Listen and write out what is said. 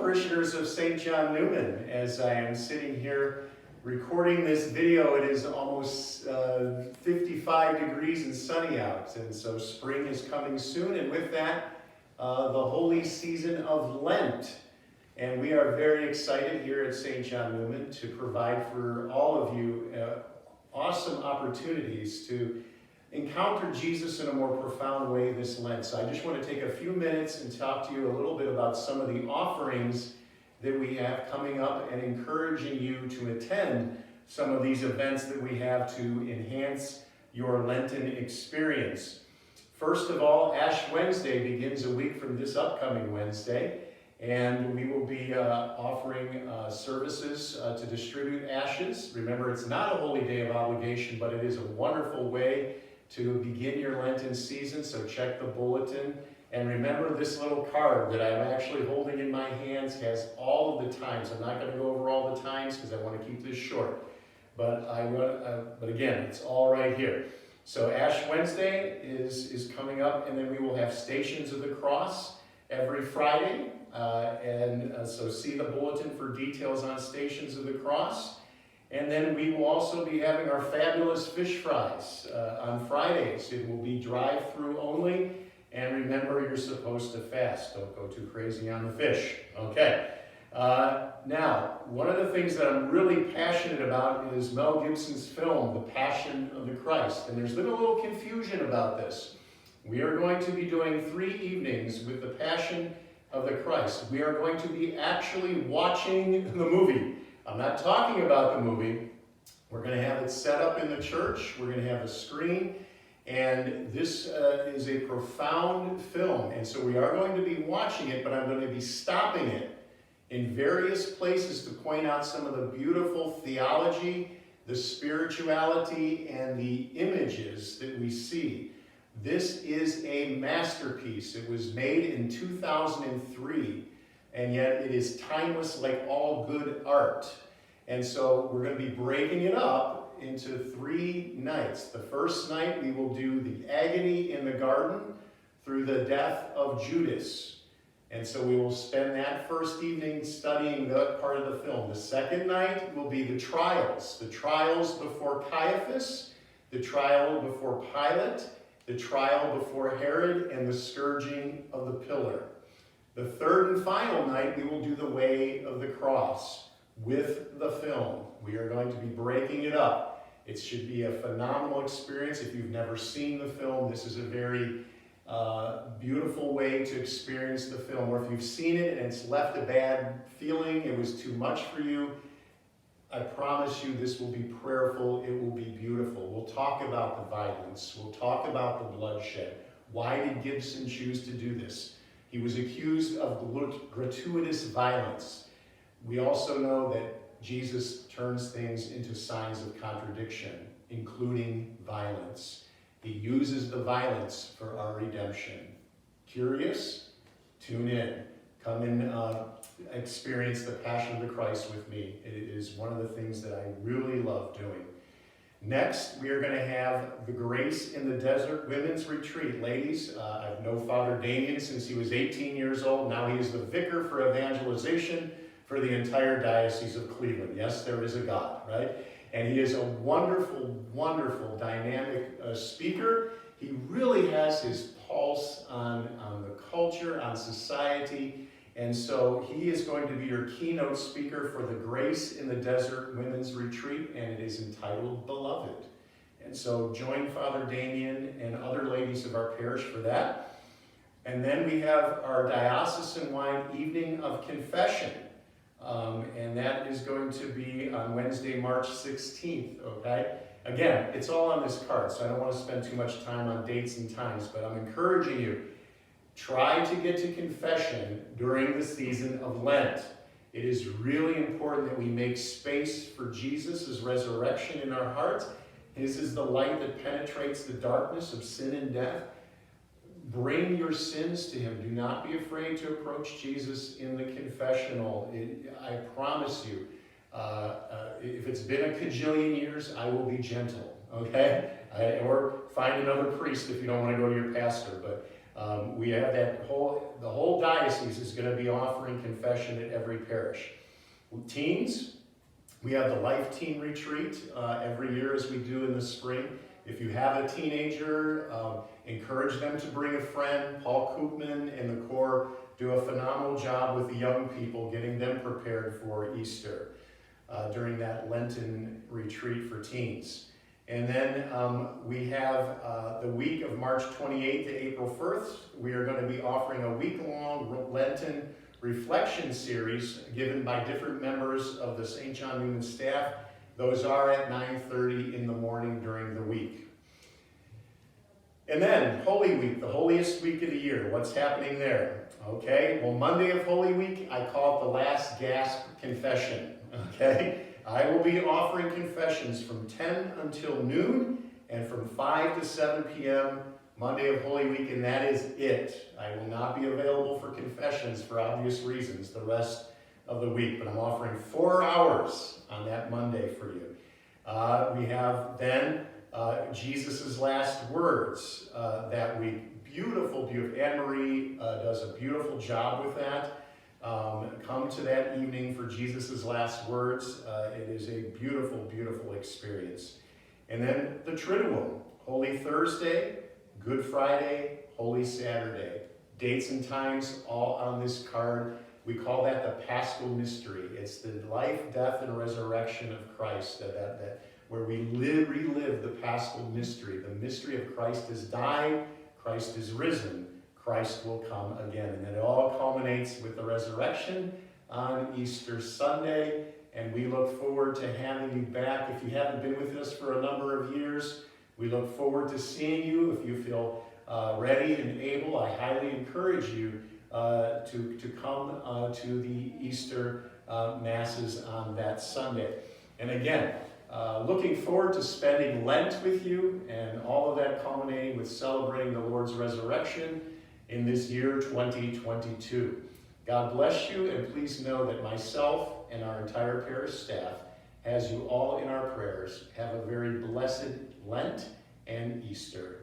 parishioners of St. John Newman. As I am sitting here recording this video, it is almost 55 degrees and sunny out, and so spring is coming soon, and with that, the holy season of Lent. And we are very excited here at St. John Newman to provide for all of you awesome opportunities to encounter Jesus in a more profound way this Lent. So I just want to take a few minutes and talk to you a little bit about some of the offerings that we have coming up and encouraging you to attend some of these events that we have to enhance your Lenten experience. First of all, Ash Wednesday begins a week from this upcoming Wednesday, and we will be offering services to distribute ashes. Remember, it's not a holy day of obligation, but it is a wonderful way to begin your Lenten season, so check the bulletin. And remember, this little card that I'm actually holding in my hands has all of the times. I'm not going to go over all the times because I want to keep this short. But again, it's all right here. So Ash Wednesday is coming up, and then we will have Stations of the Cross every Friday. So see the bulletin for details on Stations of the Cross. And then we will also be having our fabulous fish fries on Fridays. It will be drive-through only. And remember, you're supposed to fast. Don't go too crazy on the fish. Okay. Now, one of the things that I'm really passionate about is Mel Gibson's film, The Passion of the Christ. And there's been a little confusion about this. We are going to be doing 3 evenings with The Passion of the Christ. We are going to be actually watching the movie. I'm not talking about the movie. We're going to have it set up in the church. We're going to have a screen. And this is a profound film. And so we are going to be watching it, but I'm going to be stopping it in various places to point out some of the beautiful theology, the spirituality, and the images that we see. This is a masterpiece. It was made in 2003. And yet it is timeless like all good art. And so we're going to be breaking it up into 3 nights. The first night we will do the agony in the garden through the death of Judas. And so we will spend that first evening studying that part of the film. The second night will be the trials before Caiaphas, the trial before Pilate, the trial before Herod, and the scourging of the pillar. The third and final night, we will do the way of the cross with the film. We are going to be breaking it up. It should be a phenomenal experience. If you've never seen the film, this is a very beautiful way to experience the film. Or if you've seen it and it's left a bad feeling, it was too much for you, I promise you this will be prayerful, it will be beautiful. We'll talk about the violence. We'll talk about the bloodshed. Why did Gibson choose to do this? He was accused of gratuitous violence. We also know that Jesus turns things into signs of contradiction, including violence. He uses the violence for our redemption. Curious? Tune in. Come and experience the Passion of the Christ with me. It is one of the things that I really love doing. Next, we are going to have the Grace in the Desert Women's Retreat. Ladies, I've known Father Damien since he was 18 years old. Now he is the vicar for evangelization for the entire Diocese of Cleveland. Yes, there is a God, right? And he is a wonderful, wonderful, dynamic speaker. He really has his pulse on the culture, on society. And so he is going to be your keynote speaker for the Grace in the Desert Women's Retreat, and it is entitled Beloved. And so join Father Damien and other ladies of our parish for that. And then we have our diocesan-wide Evening of Confession. And that is going to be on Wednesday, March 16th, okay? Again, it's all on this card, so I don't want to spend too much time on dates and times, but I'm encouraging you, try to get to confession during the season of Lent. It is really important that we make space for Jesus' resurrection in our hearts. His is the light that penetrates the darkness of sin and death. Bring your sins to him. Do not be afraid to approach Jesus in the confessional. I promise you, if it's been a cajillion years, I will be gentle, okay? Or find another priest if you don't want to go to your pastor. But We have the whole diocese is going to be offering confession at every parish. Teens, we have the Life Teen Retreat every year as we do in the spring. If you have a teenager, encourage them to bring a friend. Paul Koopman and the Corps do a phenomenal job with the young people, getting them prepared for Easter during that Lenten retreat for teens. And then we have the week of March 28th to April 1st. We are going to be offering a week-long Lenten reflection series given by different members of the St. John Newman staff. Those are at 9:30 in the morning during the week. And then Holy Week, the holiest week of the year. What's happening there? Okay, well, Monday of Holy Week, I call it the last gasp confession. Okay, I will be offering confessions from 10 until noon and from 5 to 7 p.m. Monday of Holy Week, and that is it. I will not be available for confessions for obvious reasons the rest of the week, but I'm offering 4 hours on that Monday for you. We have then Jesus' last words that week. Beautiful, beautiful. Anne-Marie does a beautiful job with that. Come to that evening for Jesus' last words. It is a beautiful, beautiful experience. And then the Triduum, Holy Thursday, Good Friday, Holy Saturday. Dates and times all on this card. We call that the Paschal Mystery. It's the life, death, and resurrection of Christ, where we relive the Paschal Mystery. The mystery of Christ has died, Christ is risen, Christ will come again. And it all culminates with the resurrection on Easter Sunday, and we look forward to having you back. If you haven't been with us for a number of years, we look forward to seeing you. If you feel ready and able, I highly encourage you to come to the Easter Masses on that Sunday. And again, looking forward to spending Lent with you, and all of that culminating with celebrating the Lord's resurrection in this year 2022. God bless you, and please know that myself and our entire parish staff has you all in our prayers. Have a very blessed Lent and Easter.